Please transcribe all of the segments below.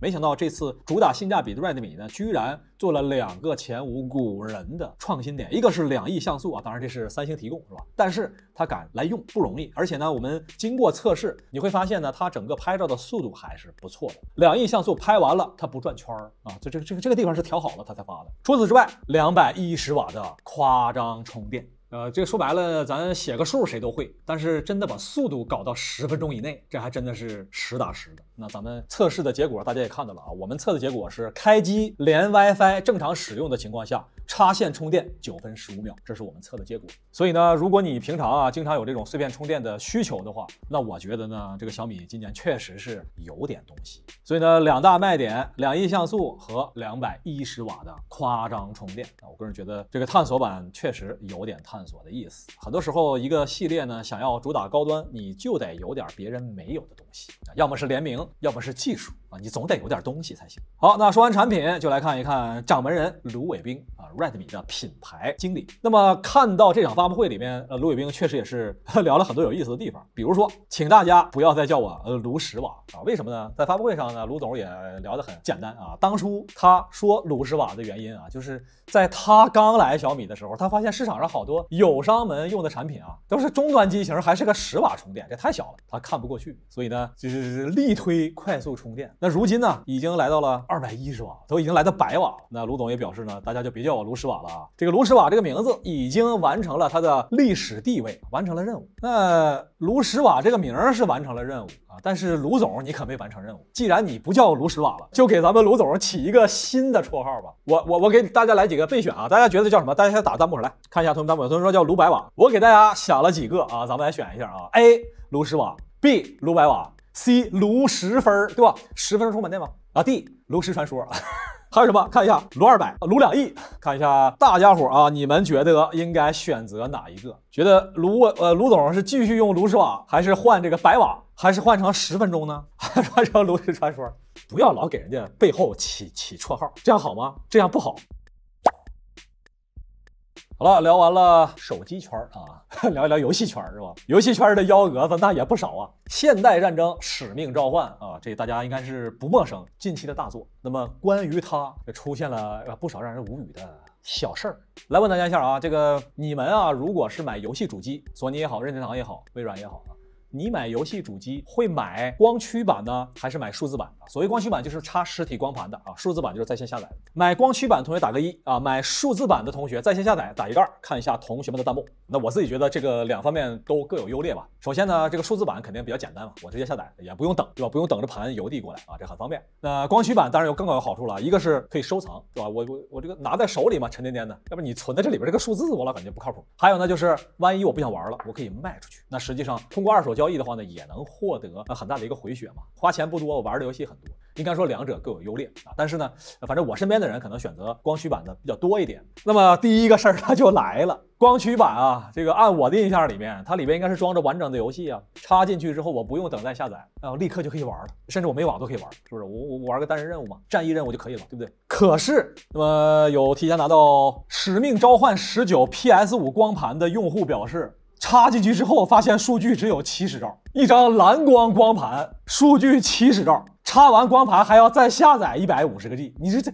没想到这次主打性价比的 Redmi 呢，居然做了2个前无古人的创新点，一个是2亿像素啊，当然这是三星提供是吧？但是它敢来用不容易，而且呢，我们经过测试，你会发现呢，它整个拍照的速度还是不错的。2亿像素拍完了，它不转圈啊，这个地方是调好了它才发的。除此之外，210瓦的夸张充电。这个说白了，咱写个数谁都会，但是真的把速度搞到10分钟以内，这还真的是实打实的。那咱们测试的结果大家也看到了啊，我们测的结果是开机连 WiFi 正常使用的情况下，插线充电9分15秒，这是我们测的结果。所以呢，如果你平常经常有这种碎片充电的需求的话，那我觉得呢，这个小米今年确实是有点东西。所以呢，2大卖点，2亿像素和210瓦的夸张充电。我个人觉得这个探索版确实有点探索的意思。很多时候一个系列呢，想要主打高端，你就得有点别人没有的东西，要么是联名，要么是技术你总得有点东西才行。好，那说完产品，就来看一看掌门人卢伟冰Redmi 的品牌经理。那么看到这场发布会里面，卢伟冰确实也是聊了很多有意思的地方，比如说，请大家不要再叫我卢10瓦为什么呢？在发布会上呢，卢总也聊得很简单当初他说卢10瓦的原因就是在他刚来小米的时候，他发现市场上好多友商们用的产品都是中端机型，还是个10瓦充电，这太小了，他看不过去，所以呢，就是力推快速充电。那如今呢，已经来到了210瓦，都已经来到100瓦了。那卢总也表示呢，大家就别叫我卢10瓦了这个卢10瓦这个名字已经完成了它的历史地位，完成了任务。那卢10瓦这个名是完成了任务但是卢总你可没完成任务。既然你不叫卢10瓦了，就给咱们卢总起一个新的绰号吧。我给大家来几个备选大家觉得叫什么？大家先打弹幕上来看一下，同学们弹幕有同学说叫卢100瓦，我给大家想了几个咱们来选一下A 卢10瓦 ，B 卢100瓦 ，C 卢10分，对吧？10分钟充满电吗？D 卢10传说。还有什么？看一下卢200、卢2亿，看一下大家伙你们觉得应该选择哪一个？觉得卢总是继续用卢10瓦，还是换这个100瓦，还是换成10分钟呢？还是换成卢10传说？不要老给人家背后起绰号，这样好吗？这样不好。好了，聊完了手机圈聊一聊游戏圈是吧？游戏圈的幺蛾子那也不少现代战争使命召唤这大家应该是不陌生，近期的大作。那么关于它出现了不少让人无语的小事儿。来问大家一下这个你们如果是买游戏主机，索尼也好，任天堂也好，微软也好你买游戏主机会买光驱版呢，还是买数字版？所谓光驱版就是插实体光盘的数字版就是在线下载的。买光驱版同学打个1买数字版的同学在线下载打一个2，看一下同学们的弹幕。那我自己觉得这个2方面都各有优劣吧。首先呢，这个数字版肯定比较简单我直接下载也不用等，对吧？不用等着盘邮递过来这很方便。那光驱版当然更有好处了，一个是可以收藏，对吧？我这个拿在手里嘛，沉甸甸的，要不你存在这里边这个数字，我老感觉不靠谱。还有呢，就是万一我不想玩了，我可以卖出去。那实际上通过二手交易的话呢，也能获得很大的一个回血嘛。花钱不多，我玩的游戏很多，应该说两者各有优劣但是呢，反正我身边的人可能选择光驱版的比较多一点。那么第一个事儿它就来了，光驱版这个按我的印象里面，它里边应该是装着完整的游戏插进去之后我不用等待下载立刻就可以玩了，甚至我没网都可以玩，是不是？我玩个单人任务嘛，战役任务就可以了，对不对？可是那么有提前拿到使命召唤19 PS5 光盘的用户表示，插进去之后发现数据只有70兆，一张蓝光光盘数据70兆，插完光盘还要再下载150个 G， 你这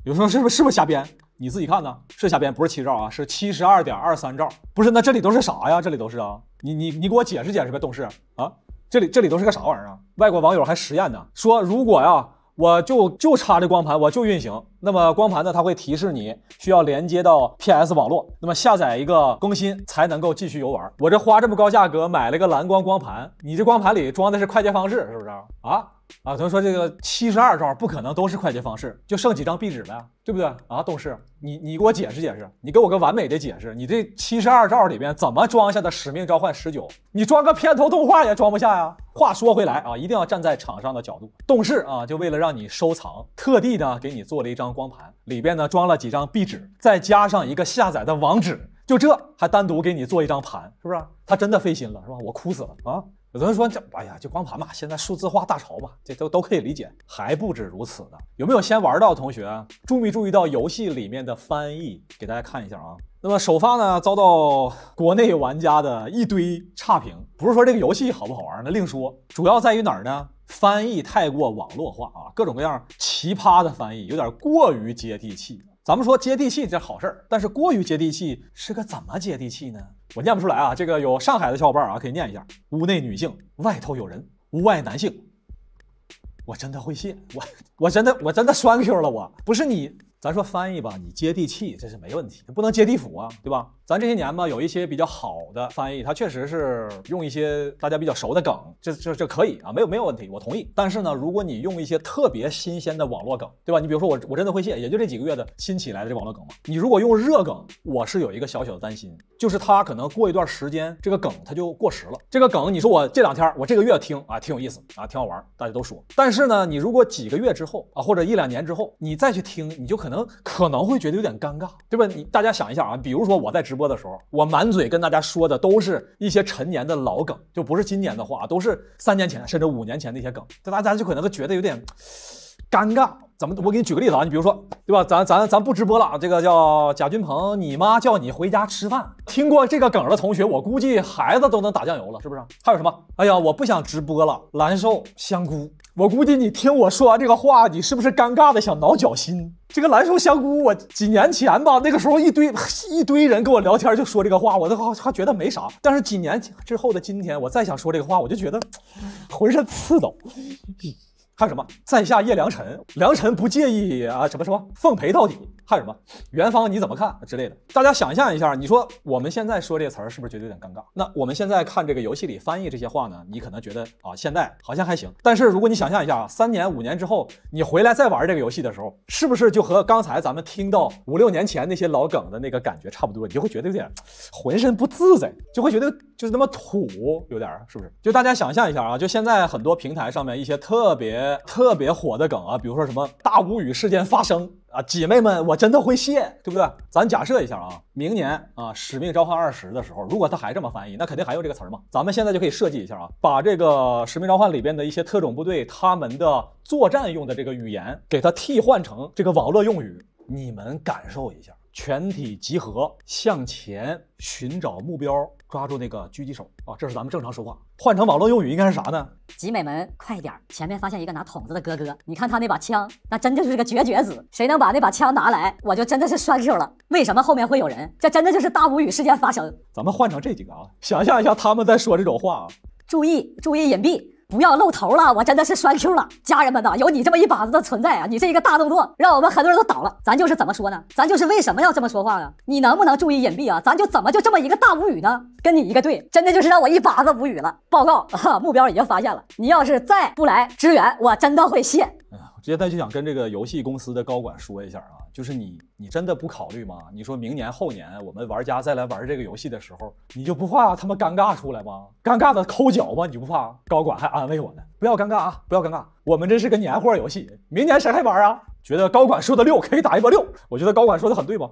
有时候是不是瞎编？你自己看呢，是瞎编，不是7兆是72.23兆。不是，那这里都是啥呀？这里都是你给我解释解释呗，动视这里都是个啥玩意儿外国网友还实验呢，说如果我就插这光盘，我就运行，那么光盘呢，它会提示你需要连接到 PS 网络，那么下载一个更新才能够继续游玩。我这花这么高价格买了个蓝光光盘，你这光盘里装的是快捷方式，是不是同学说这个72兆不可能都是快捷方式，就剩几张壁纸了，对不对动视，你给我解释解释，你给我个完美的解释，你这72兆里边怎么装下的使命召唤19？你装个片头动画也装不下呀。话说回来一定要站在厂商的角度，动视就为了让你收藏，特地呢给你做了一张光盘，里边呢装了几张壁纸，再加上一个下载的网址，就这还单独给你做一张盘，是不是？他真的费心了，是吧？我哭死了有的人说这光盘嘛，现在数字化大潮嘛，这都可以理解。还不止如此呢，有没有先玩到的同学注没注意到游戏里面的翻译？给大家看一下那么首发呢，遭到国内玩家的一堆差评，不是说这个游戏好不好玩呢，另说，主要在于哪儿呢？翻译太过网络化啊，各种各样奇葩的翻译，有点过于接地气。咱们说接地气这好事儿，但是过于接地气是个怎么接地气呢？我念不出来啊，这个有上海的小伙伴啊可以念一下：屋内女性，外头有人；屋外男性。我真的会谢，我真的栓 Q 了，我不是你。咱说翻译吧，你接地气这是没问题，不能接地府啊，对吧？咱这些年吧，有一些比较好的翻译，它确实是用一些大家比较熟的梗，这可以啊，没有问题，我同意。但是呢，如果你用一些特别新鲜的网络梗，对吧？你比如说我真的会谢，也就这几个月的新起来的这网络梗嘛。你如果用热梗，我是有一个小小的担心，就是它可能过一段时间，这个梗它就过时了。这个梗，你说我这2天，我这个月听啊，挺有意思啊，挺好玩，大家都说。但是呢，你如果几个月之后啊，或者1-2年之后，你再去听，你就可能会觉得有点尴尬，对吧？大家想一下啊，比如说我在直播的时候，我满嘴跟大家说的都是一些陈年的老梗，就不是今年的话，都是3年前甚至5年前的一些梗，大家就可能会觉得有点尴尬。我给你举个例子啊，你比如说，对吧？咱不直播了，这个叫贾君鹏，你妈叫你回家吃饭。听过这个梗的同学，我估计孩子都能打酱油了，是不是？还有什么？哎呀，我不想直播了，蓝瘦香菇。我估计你听我说完这个话，你是不是尴尬的想挠脚心？这个蓝瘦香菇，我几年前吧，那个时候一堆人跟我聊天就说这个话，我都还觉得没啥。但是几年之后的今天，我再想说这个话，我就觉得浑身刺挠。还有什么？在下叶良辰，良辰不介意啊，什么奉陪到底。还有什么？元芳你怎么看之类的？大家想象一下，你说我们现在说这个词儿是不是觉得有点尴尬？那我们现在看这个游戏里翻译这些话呢，你可能觉得啊，现在好像还行。但是如果你想象一下，3年5年之后，你回来再玩这个游戏的时候，是不是就和刚才咱们听到5-6年前那些老梗的那个感觉差不多？你就会觉得有点浑身不自在，就会觉得就是那么土，有点是不是？就大家想象一下啊，就现在很多平台上面一些特别火的梗啊，比如说什么大无语事件发生啊，姐妹们，我真的会谢，对不对？咱假设一下啊，明年啊，使命召唤20的时候，如果他还这么翻译，那肯定还有这个词儿嘛。咱们现在就可以设计一下啊，把这个使命召唤里边的一些特种部队他们的作战用的这个语言，给它替换成这个网络用语，你们感受一下。全体集合，向前寻找目标，抓住那个狙击手啊！这是咱们正常说话，换成网络用语应该是啥呢？集美们，快点！前面发现一个拿筒子的哥哥，你看他那把枪，那真就是个绝子。谁能把那把枪拿来，我就真的是栓 Q 了。为什么后面会有人？这真的就是大无语事件发生。咱们换成这几个啊，想象一下他们在说这种话啊。注意隐蔽。不要露头了，我真的是栓 Q 了。家人们呐，有你这么一把子的存在啊，你这一个大动作，让我们很多人都倒了。咱就是怎么说呢？咱就是为什么要这么说话啊？你能不能注意隐蔽啊？咱就怎么就这么一个大无语呢？跟你一个队，真的就是让我一把子无语了。报告啊，目标已经发现了，你要是再不来支援，我真的会谢。我现在就想跟这个游戏公司的高管说一下啊，就是你真的不考虑吗？你说明年后年我们玩家再来玩这个游戏的时候，你就不怕他们尴尬出来吗？尴尬的抠脚吗？你就不怕？高管还安慰我呢，不要尴尬啊，不要尴尬，我们这是个年货游戏，明年谁还玩啊？觉得高管说的6可以打一波6，我觉得高管说的很对吧？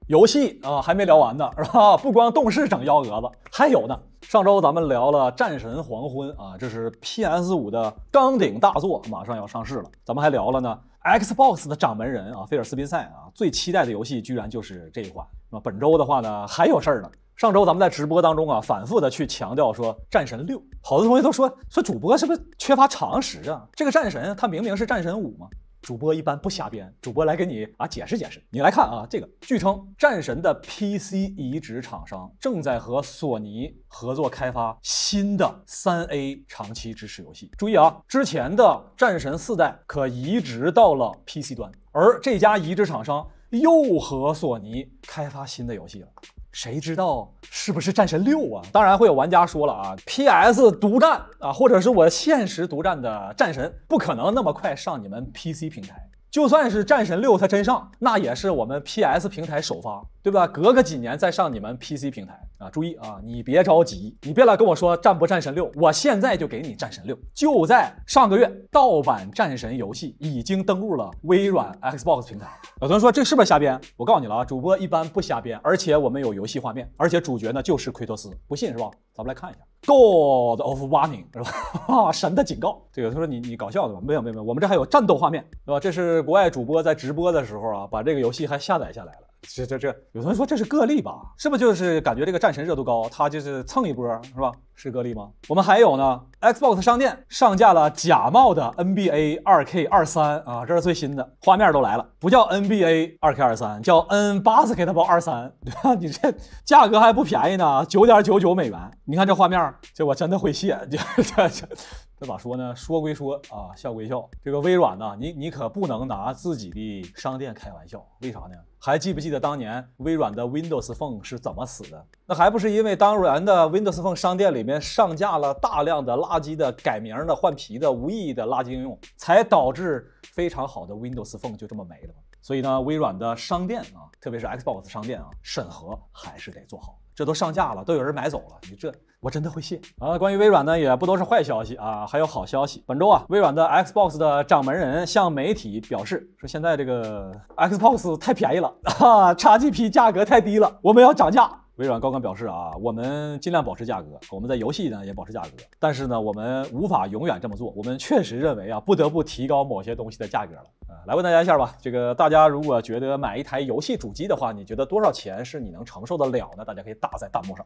游戏啊还没聊完呢，是吧？不光动视整幺蛾子，还有呢。上周咱们聊了《战神黄昏》啊，这是 PS5 的钢顶大作，马上要上市了。咱们还聊了呢 Xbox 的掌门人啊，菲尔斯宾塞啊，最期待的游戏居然就是这一款。那本周的话呢，还有事儿呢。上周咱们在直播当中啊，反复的去强调说《战神6》，好多同学都说主播是不是缺乏常识啊？这个战神它明明是战神5嘛。主播一般不瞎编，主播来给你解释解释。你来看啊，这个据称战神的 PC 移植厂商正在和索尼合作开发新的3A 长期支持游戏。注意啊，之前的战神4代可移植到了 PC 端，而这家移植厂商又和索尼开发新的游戏了。谁知道是不是战神6啊？当然会有玩家说了啊 ，PS 独占啊，或者是我限时独占的战神，不可能那么快上你们 PC 平台。就算是战神6它真上，那也是我们 PS 平台首发，对吧？隔个几年再上你们 PC 平台啊！注意啊，你别着急，你别来跟我说战不战神6，我现在就给你战神6。就在上个月，盗版战神游戏已经登录了微软 Xbox 平台。有同学说这是不是瞎编？我告诉你了啊，主播一般不瞎编，而且我们有游戏画面，而且主角呢就是奎托斯，不信是吧？咱们来看一下 God of Warning 是吧？神的警告。这个他说你搞笑的吧？没有，我们这还有战斗画面，对吧？这是国外主播在直播的时候啊，把这个游戏还下载下来了。有同学说这是个例吧？是不是就是感觉这个战神热度高，它就是蹭一波是吧？是个例吗？我们还有呢 ，Xbox 商店上架了假冒的 NBA 2K23啊，这是最新的，画面都来了，不叫 NBA 2K23，叫 N basketball 23，对吧？你这价格还不便宜呢，9.99美元。你看这画面，这我真的会谢，这咋说呢？说归说啊，笑归笑。这个微软呢，你可不能拿自己的商店开玩笑，为啥呢？还记不记得当年微软的 Windows Phone 是怎么死的？那还不是因为当年的 Windows Phone 商店里面上架了大量的垃圾的、改名的、换皮的、无意义的垃圾应用，才导致非常好的 Windows Phone 就这么没了。所以呢，微软的商店啊，特别是 Xbox 商店啊，审核还是得做好。这都上架了，都有人买走了，你这我真的会谢啊！关于微软呢，也不都是坏消息啊，还有好消息。本周啊，微软的 Xbox 的掌门人向媒体表示说，现在这个 Xbox 太便宜了啊，XGP 价格太低了，我们要涨价。微软高管表示啊，我们尽量保持价格，我们在游戏呢也保持价格，但是呢，我们无法永远这么做。我们确实认为啊，不得不提高某些东西的价格了。来问大家一下吧，这个大家如果觉得买一台游戏主机的话，你觉得多少钱是你能承受得了呢？大家可以打在弹幕上。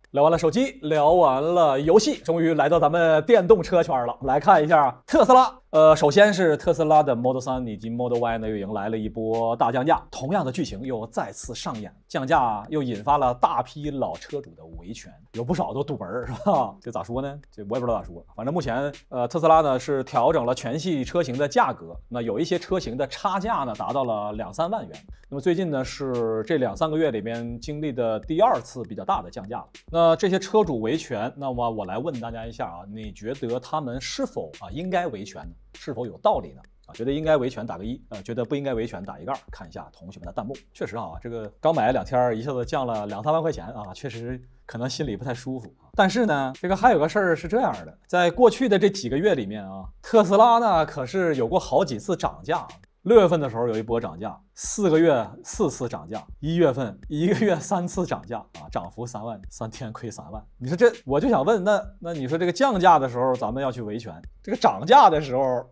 聊完了手机，聊完了游戏，终于来到咱们电动车圈了。来看一下特斯拉。首先是特斯拉的 Model 3以及 Model Y 呢，又迎来了一波大降价，同样的剧情又再次上演，降价又引发了大批老车主的维权，有不少都堵门是吧？这咋说呢？这我也不知道咋说。反正目前特斯拉呢是调整了全系车型的价格，那有一些车型的差价呢达到了2-3万元。那么最近呢是这2-3个月里面经历的第2次比较大的降价了。那这些车主维权，那么我来问大家一下啊，你觉得他们是否应该维权呢？是否有道理呢？觉得应该维权打个1，觉得不应该维权打一个2。看一下同学们的弹幕。确实啊，这个刚买了2天，一下子降了2-3万块钱啊，确实可能心里不太舒服。但是呢，这个还有个事儿是这样的，在过去的这几个月里面啊，特斯拉呢可是有过好几次涨价。6月份的时候有一波涨价，4个月4次涨价，1月份1个月3次涨价啊，涨幅3万，3天亏3万。你说这，我就想问，那你说这个降价的时候咱们要去维权，这个涨价的时候，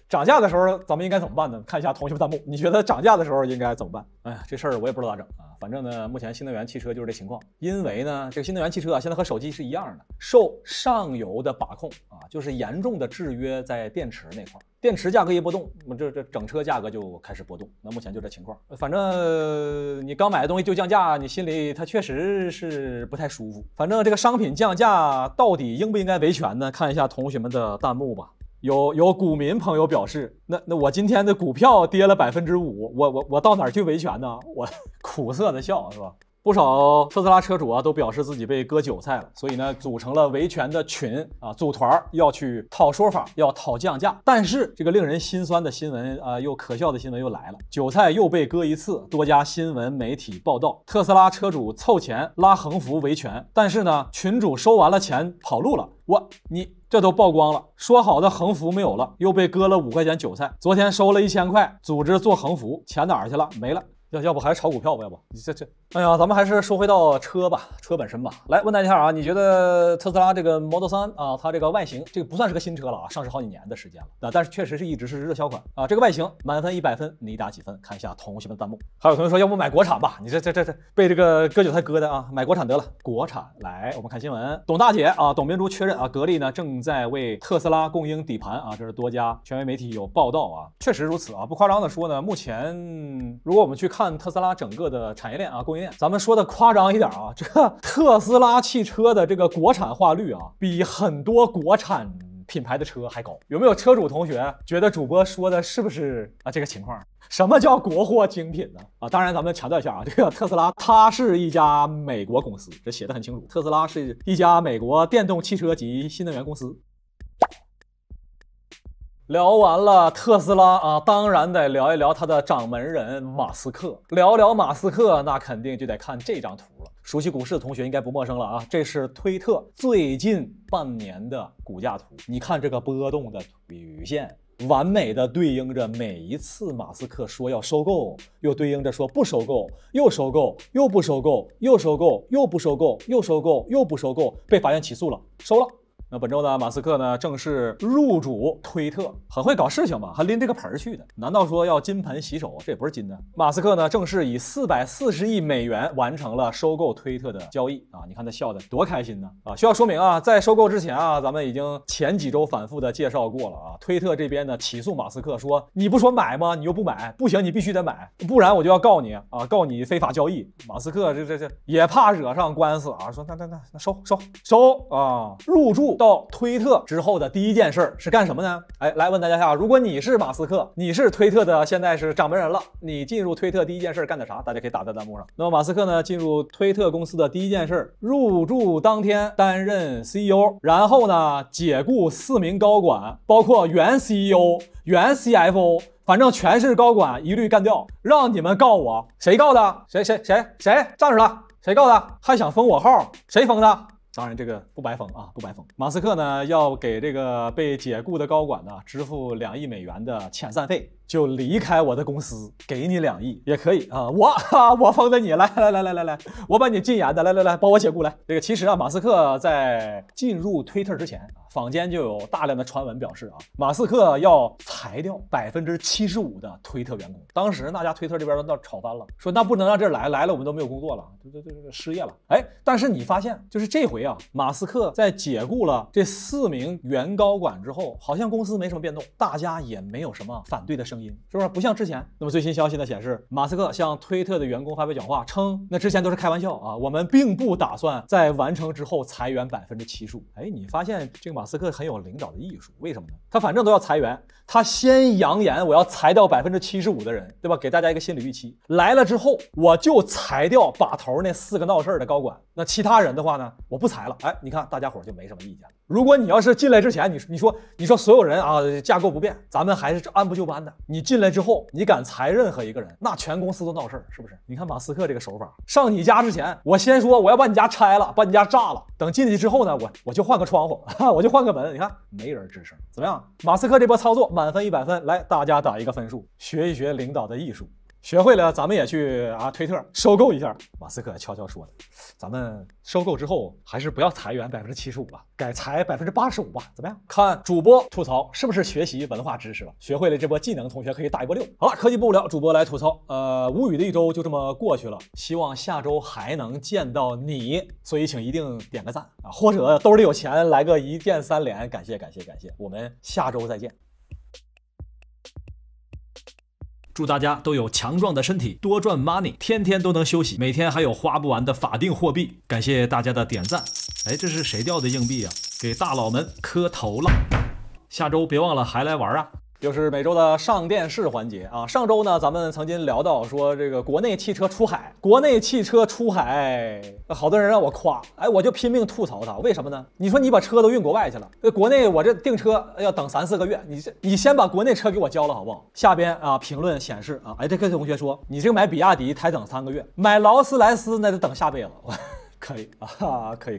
涨价的时候咱们应该怎么办呢？看一下同学们弹幕，你觉得涨价的时候应该怎么办？哎呀，这事儿我也不知道咋整啊。反正呢，目前新能源汽车就是这情况，因为呢，这个新能源汽车啊，现在和手机是一样的，受上游的把控啊，就是严重的制约在电池那块儿。电池价格一波动，那么这整车价格就开始波动。那目前就这情况，反正你刚买的东西就降价，你心里它确实是不太舒服。反正这个商品降价到底应不应该维权呢？看一下同学们的弹幕吧。有股民朋友表示，那我今天的股票跌了5%，我到哪儿去维权呢？我苦涩的笑是吧？不少特斯拉车主啊都表示自己被割韭菜了，所以呢组成了维权的群啊，组团要去讨说法，要讨降价。但是这个令人心酸的新闻啊，又可笑的新闻又来了，韭菜又被割一次。多家新闻媒体报道，特斯拉车主凑钱拉横幅维权，但是呢群主收完了钱跑路了。你这都曝光了，说好的横幅没有了，又被割了5块钱韭菜。昨天收了1000块，组织做横幅，钱哪儿去了？没了。要不还是炒股票吧？要不你这，哎呀，咱们还是说回到车吧，车本身吧。来问大家啊，你觉得特斯拉这个 Model 3啊，它这个外形，这个不算是个新车了啊，上市好几年的时间了，但是确实是一直是热销款啊。这个外形满分100分，你打几分？看一下同学们的弹幕。还有同学说，要不买国产吧？你这被这个割韭菜割的啊，买国产得了。国产来，我们看新闻，董大姐啊，董明珠确认啊，格力呢正在为特斯拉供应底盘啊，这是多家权威媒体有报道啊，确实如此啊，不夸张的说呢，目前如果我们去看特斯拉整个的产业链啊，供应链，咱们说的夸张一点啊，这个特斯拉汽车的这个国产化率啊，比很多国产品牌的车还高。有没有车主同学觉得主播说的是不是啊这个情况？什么叫国货精品呢？啊，当然咱们强调一下啊，这个特斯拉它是一家美国公司，这写的很清楚，特斯拉是一家美国电动汽车及新能源公司。聊完了特斯拉啊，当然得聊一聊他的掌门人马斯克。聊马斯克，那肯定就得看这张图了。熟悉股市的同学应该不陌生了啊，这是推特最近半年的股价图。你看这个波动的曲线，完美的对应着每一次马斯克说要收购，又对应着说不收购，又收购，又不收购，又收购，又不收购，又收购，又不收购，被法院起诉了，收了。那本周呢，马斯克呢正式入主推特，很会搞事情吧？还拎这个盆去的？难道说要金盆洗手？这也不是金的。马斯克呢正式以440亿美元完成了收购推特的交易啊！你看他笑的多开心呢啊！需要说明啊，在收购之前啊，咱们已经前几周反复的介绍过了啊。推特这边呢起诉马斯克说，你不说买吗？你又不买，不行，你必须得买，不然我就要告你啊，告你非法交易。马斯克这也怕惹上官司啊，说那收啊！入驻到推特之后的第一件事是干什么呢？哎，来问大家一下，如果你是马斯克，你是推特的现在是掌门人了，你进入推特第一件事干的啥？大家可以打在弹幕上。那么马斯克呢进入推特公司的第一件事，入驻当天担任 CEO， 然后呢解雇4名高管，包括原 CEO、原 CFO， 反正全是高管一律干掉，让你们告我。谁告的？谁站着了？谁告的？还想封我号？谁封的？当然这个不白封啊，不白封。马斯克呢要给这个被解雇的高管呢支付2亿美元的遣散费，就离开我的公司，给你2亿也可以啊。我封的你，来，我把你禁言的，来帮我解雇来。这个其实啊，马斯克在进入推特之前，坊间就有大量的传闻表示啊，马斯克要裁掉75%的推特员工。当时大家推特这边都吵翻了，说那不能让这来了我们都没有工作了，失业了。哎，但是你发现就是这回啊，马斯克在解雇了这4名原高管之后，好像公司没什么变动，大家也没有什么反对的声音，是不是？不像之前。那么最新消息呢显示，马斯克向推特的员工发表讲话，称那之前都是开玩笑啊，我们并不打算在完成之后裁员75%。哎，你发现这个马斯克很有领导的艺术，为什么呢？他反正都要裁员，他先扬言我要裁掉75%的人，对吧？给大家一个心理预期，来了之后我就裁掉把头那4个闹事的高管，那其他人的话呢，我不裁了。哎，你看大家伙就没什么意见了。如果你要是进来之前，你说所有人啊架构不变，咱们还是按部就班的。你进来之后，你敢裁任何一个人，那全公司都闹事儿，是不是？你看马斯克这个手法，上你家之前，我先说我要把你家拆了，把你家炸了，等进去之后呢，我就换个窗户，我就换个门，你看没人吱声，怎么样？马斯克这波操作满分100分，来大家打一个分数，学一学领导的艺术。学会了，咱们也去推特收购一下。马斯克悄悄说的，咱们收购之后还是不要裁员75%吧，改裁85%吧，怎么样？看主播吐槽是不是学习文化知识了？学会了这波技能，同学可以打一波6。好了，科技不无聊，主播来吐槽。无语的一周就这么过去了，希望下周还能见到你，所以请一定点个赞啊，或者兜里有钱来个1键3连，感谢。我们下周再见。祝大家都有强壮的身体，多赚 money， 天天都能休息，每天还有花不完的法定货币。感谢大家的点赞。哎，这是谁掉的硬币啊？给大佬们磕头了。下周别忘了还来玩啊！又是每周的上电视环节啊！上周呢，咱们曾经聊到说这个国内汽车出海，好多人让我夸，哎，我就拼命吐槽他，为什么呢？你说你把车都运国外去了，国内我这订车要等3、4个月，你先把国内车给我交了好不好？下边啊评论显示啊，哎，这个同学说你这个买比亚迪才等3个月，买劳斯莱斯那得等下辈子。可以啊，可以，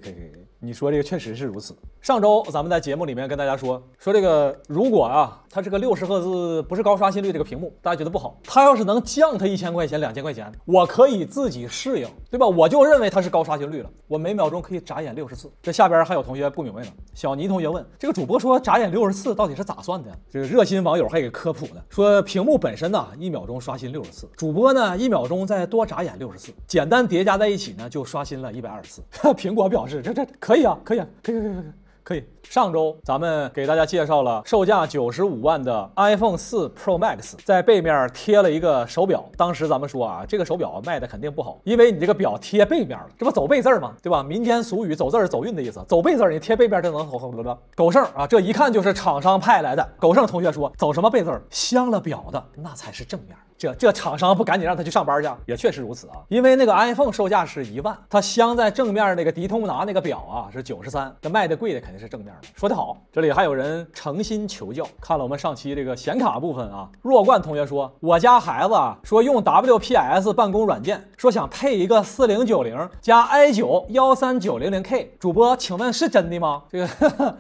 你说这个确实是如此。上周咱们在节目里面跟大家说这个，如果啊它这个60赫兹不是高刷新率这个屏幕，大家觉得不好，它要是能降它1000块钱、2000块钱，我可以自己适应，对吧？我就认为它是高刷新率了，我每秒钟可以眨眼60次。这下边还有同学不明白呢，小倪同学问这个主播说眨眼60次到底是咋算的？这个热心网友还给科普呢，说屏幕本身呢1秒钟刷新60次，主播呢1秒钟再多眨眼60次，简单叠加在一起呢就刷新了120次。苹果表示这可以啊，可以。上周咱们给大家介绍了售价95万的 iPhone 4 Pro Max， 在背面贴了一个手表。当时咱们说啊，这个手表卖的肯定不好，因为你这个表贴背面了，这不走背字吗？对吧？民间俗语走字走运的意思，走背字你贴背面就能狗剩啊！这一看就是厂商派来的。狗剩同学说走什么背字？镶了表的那才是正面。这厂商不赶紧让他去上班去？也确实如此啊，因为那个 iPhone 售价是1万，它镶在正面那个迪通拿那个表啊是93，这卖的贵的肯定是正面的。说得好，这里还有人诚心求教，看了我们上期这个显卡部分啊，若冠同学说我家孩子啊说用 WPS 办公软件，说想配一个4090加 i9 13900K， 主播请问是真的吗？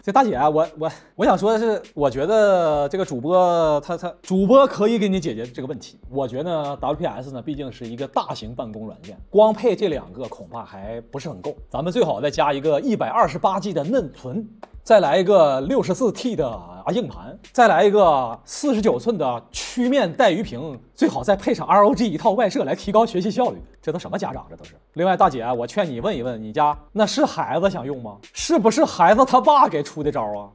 这大姐啊，我想说的是，我觉得这个主播主播可以给你解决这个问题。我觉得 WPS 呢毕竟是一个大型办公软件，光配这2个恐怕还不是很够，咱们最好再加一个128G 的内存。再来一个64T 的硬盘，再来一个49寸的曲面带鱼屏，最好再配上 ROG 一套外设来提高学习效率。这都什么家长？这都是。另外，大姐，我劝你问一问，你家那是孩子想用吗？是不是孩子他爸给出的招啊？